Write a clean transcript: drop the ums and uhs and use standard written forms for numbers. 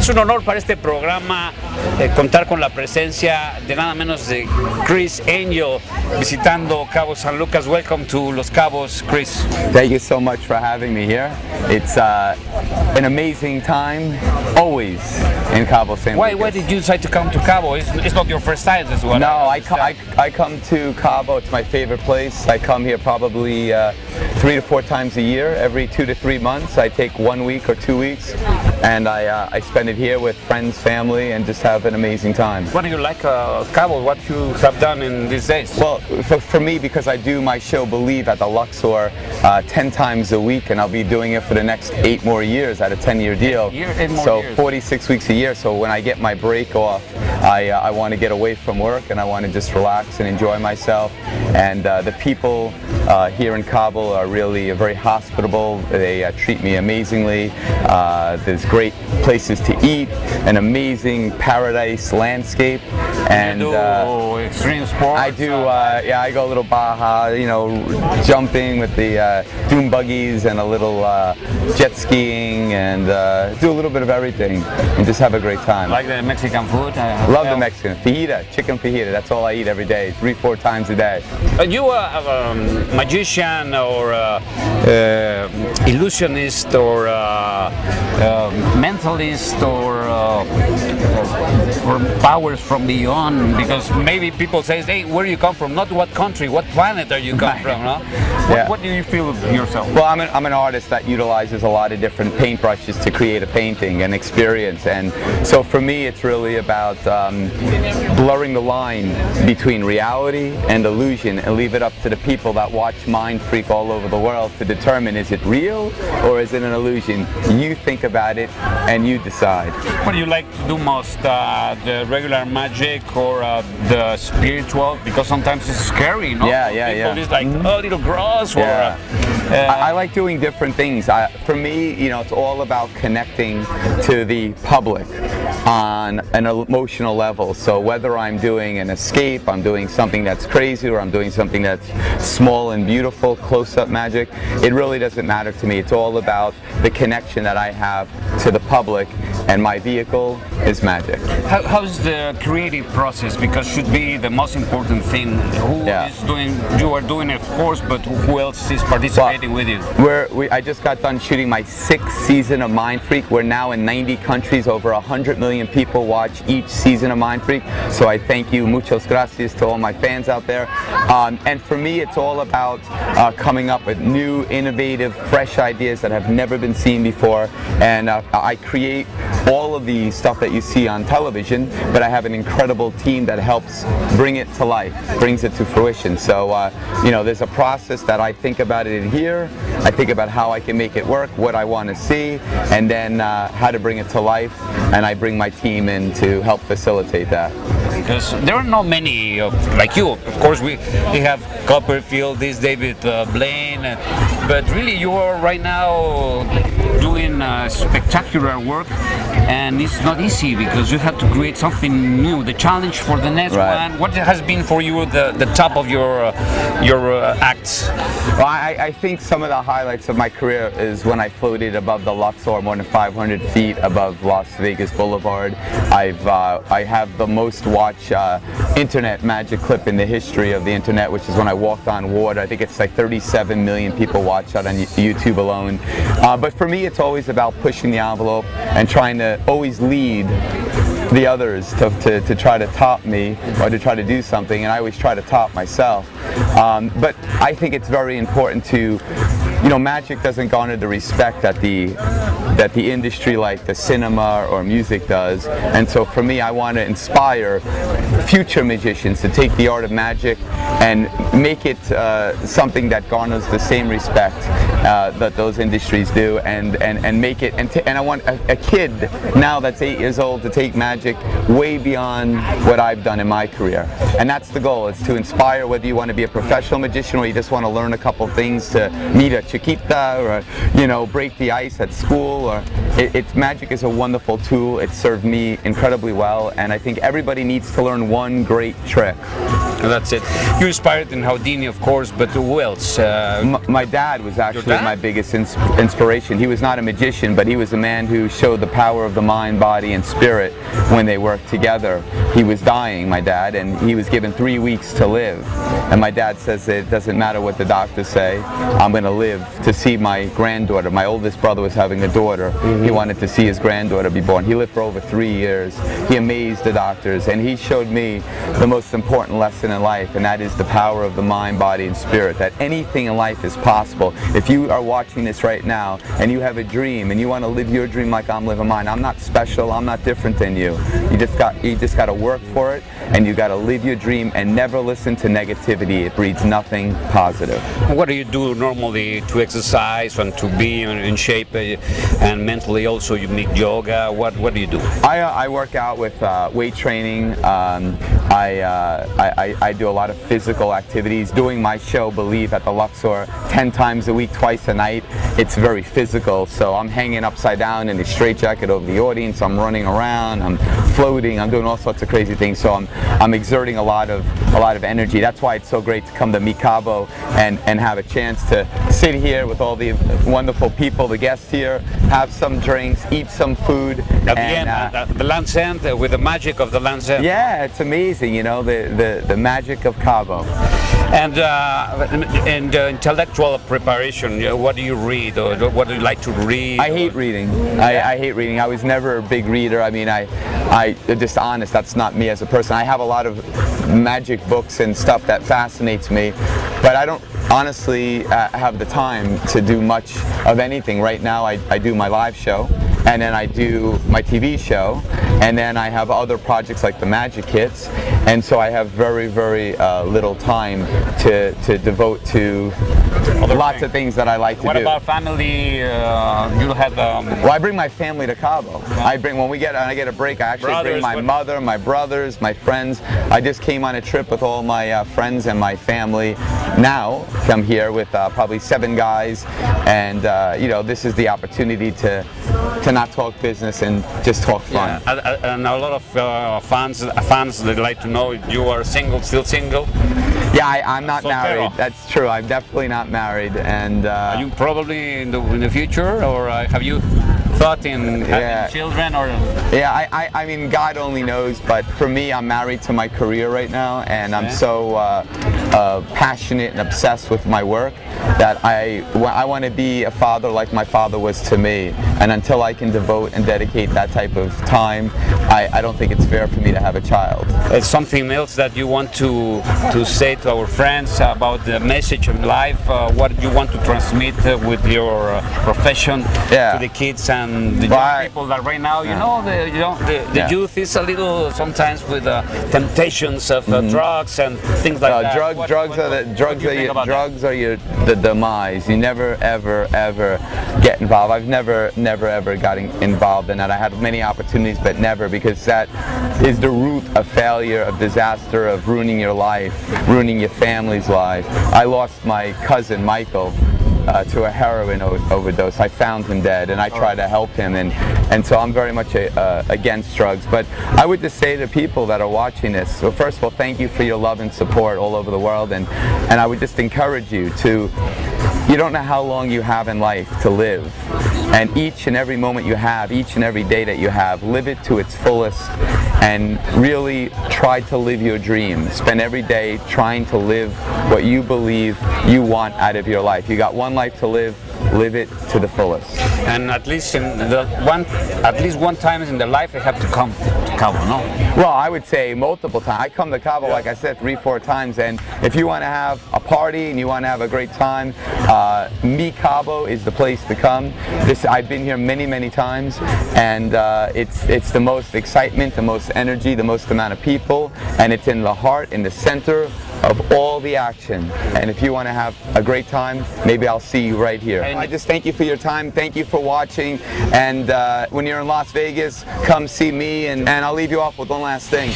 Es un honor para este programa contar con la presencia de nada menos de Criss Angel visitando Cabo San Lucas. Welcome to Los Cabos, Criss. Thank you so much for having me here. It's an amazing time, always in Cabo San Lucas. Why did you decide to come to Cabo? It's not your first time, as well. No, I come to Cabo. It's my favorite place. I come here probably 3 to 4 times a year. Every 2 to 3 months, I take 1 week or 2 weeks, and I spend it here with friends, family, and just have an amazing time. What do you like Cabo? What you have done in these days? Well, for me, because I do my show Believe at the Luxor 10 times a week, and I'll be doing it for the next 8 more years at a 10-year deal. 8 more so years. 46 weeks a year. So when I get my break off, I want to get away from work and I want to just relax and enjoy myself. And the people here in Cabo are really very hospitable. They treat me amazingly. There's great places to eat, an amazing paradise landscape, and you do extreme sports. I do. Yeah, I go a little Baja, you know, jumping with the dune buggies and a little jet skiing, and do a little bit of everything, and just have a great time. Like the Mexican food? Love the Mexican fajita, chicken fajita. That's all I eat every day, 3-4 times a day. Are you a magician or illusionist or mentalist or powers from beyond? Because maybe people say, hey, where do you come from? Not what country, what planet are you come from? No? Yeah. What do you feel yourself? Well, I'm an artist that utilizes a lot of different paintbrushes to create a painting and experience, and so for me it's really about blurring the line between reality and illusion and leave it up to the people that watch Mind Freak all over the world to determine, is it real or is it an illusion? You think about it and you decide. What do you like to do most? The regular magic or the spiritual? Because sometimes it's scary, no? Yeah. People is like a little gross or... I like doing different things. For me, you know, it's all about connecting to the public on an emotional level. So whether I'm doing an escape, I'm doing something that's crazy, or I'm doing something that's small and beautiful, close-up magic, it really doesn't matter to me. It's all about the connection that I have to the public, and my vehicle is magic. How's the creative process? Because should be the most important thing. Who is doing? You are doing, of course, but who else is participating with you? I just got done shooting my 6th season of Mind Freak. We're now in 90 countries. Over 100 million people watch each season of Mind Freak. So I thank you, muchas gracias to all my fans out there. And for me, it's all about coming up with new, innovative, fresh ideas that have never been seen before. And I create all of the stuff that you see on television, but I have an incredible team that helps bring it to life, brings it to fruition. So, you know, there's a process that I think about it in here. I think about how I can make it work, what I want to see, and then how to bring it to life, and I bring my team in to help facilitate that. Because there are not many like you. Of course, we have Copperfield, this David Blaine, but really you are right now doing spectacular work, and it's not easy because you have to create something new. The challenge for the next one, what has been for you the top of your acts? Well, I think some of the highlights of my career is when I floated above the Luxor, more than 500 feet above Las Vegas Boulevard. I have the most watched internet magic clip in the history of the internet, which is when I walked on water. I think it's like 37 million people watch that on YouTube alone. But for me, it's always about pushing the envelope and trying to always lead the others to try to top me or to try to do something, and I always try to top myself. But I think it's very important to, you know, magic doesn't garner the respect that the industry like the cinema or music does, and so for me I want to inspire future magicians to take the art of magic and make it something that garners the same respect that those industries do, and make it, and I want a kid now that's 8 years old to take magic way beyond what I've done in my career, and that's the goal. It's to inspire, whether you want to be a professional magician or you just want to learn a couple things to meet a chiquita, or, you know, break the ice at school. Or magic is a wonderful tool. It served me incredibly well, and I think everybody needs to learn one great trick. That's it. You inspired in Houdini, of course, but who else? My dad was actually my biggest inspiration. He was not a magician, but he was a man who showed the power of the mind, body, and spirit when they worked together. He was dying, my dad, and he was given 3 weeks to live. And my dad says it doesn't matter what the doctors say, I'm going to live to see my granddaughter. My oldest brother was having a daughter. He wanted to see his granddaughter be born. He lived for over 3 years. He amazed the doctors, and he showed me the most important lesson in life, and that is the power of the mind, body, and spirit, that anything in life is possible. If you are watching this right now and you have a dream and you want to live your dream like I'm living mine, I'm not special, I'm not different than you. You just got to work for it, and you got to live your dream and never listen to negativity. It breeds nothing positive. What do you do normally to exercise and to be in shape, and mentally also? You make yoga. What do you do? I work out with weight training. I do a lot of physical activities. Doing my show, Believe, at the Luxor 10 times a week, twice a night, it's very physical. So I'm hanging upside down in a straitjacket over the audience. I'm running around. I'm floating. I'm doing all sorts of crazy things. So I'm exerting a lot of energy. That's why it's so great to come to Mi Cabo and have a chance to sit here with all the wonderful people, the guests here, have some drinks, eat some food. At the end, the Land's End, with the magic of the Land's End. Yeah, it's amazing, you know, the magic of Cabo. And intellectual preparation, what do you read, or what do you like to read? I hate reading. I hate reading. I was never a big reader. I mean, I just honest, that's not me as a person. I have a lot of magic books and stuff that fascinates me, but I don't honestly have the time to do much of anything. Right now I do my live show, and then I do my TV show, and then I have other projects like the Magic Hits, and so I have very, very little time to devote to lots of things that I like to do. What about family? You have well, I bring my family to Cabo. When I get a break, I actually bring my mother, my brothers, my friends. I just came on a trip with all my friends and my family. Now come here with probably 7 guys, and you know, this is the opportunity to not talk business and just talk fun. Yeah. And a lot of fans they'd like to know, you are single, still single? Yeah, I'm not married. That's true. I'm definitely not married. And are you probably in the future, or have you thought in having children? Or yeah, I mean, God only knows. But for me, I'm married to my career right now, and I'm so passionate and obsessed with my work that I want to be a father like my father was to me. And until I can devote and dedicate that type of time, I don't think it's fair for me to have a child. Something else that you want to say to our friends about the message of life? What you want to transmit with your profession to the kids and the young people that right now, you know, the youth is a little sometimes with temptations of drugs and things like that. Drugs are the demise. You never ever get involved. I've never ever got involved in that. I had many opportunities, but never, because that is the root of failure, of disaster, of ruining your life, ruining your family's life. I lost my cousin Michael to a heroin overdose. I found him dead, and I tried to help him, and so I'm very much against drugs. But I would just say to people that are watching this, so first of all, thank you for your love and support all over the world, and I would just encourage you to, you don't know how long you have in life to live, and each and every moment you have, each and every day that you have, live it to its fullest, and really try to live your dream. Spend every day trying to live what you believe you want out of your life. You got one life to live it to the fullest. And at least one time in their life they have to come to Cabo, no? Well, I would say multiple times. I come to Cabo, like I said, 3-4 times, and if you want to have a party and you want to have a great time, Mi Cabo is the place to come. I've been here many times, and it's the most excitement, the most energy, the most amount of people, and it's in the heart, in the center of all the action. And if you want to have a great time, maybe I'll see you right here. I just thank you for your time, thank you for watching, and when you're in Las Vegas, come see me, and I'll leave you off with one last thing.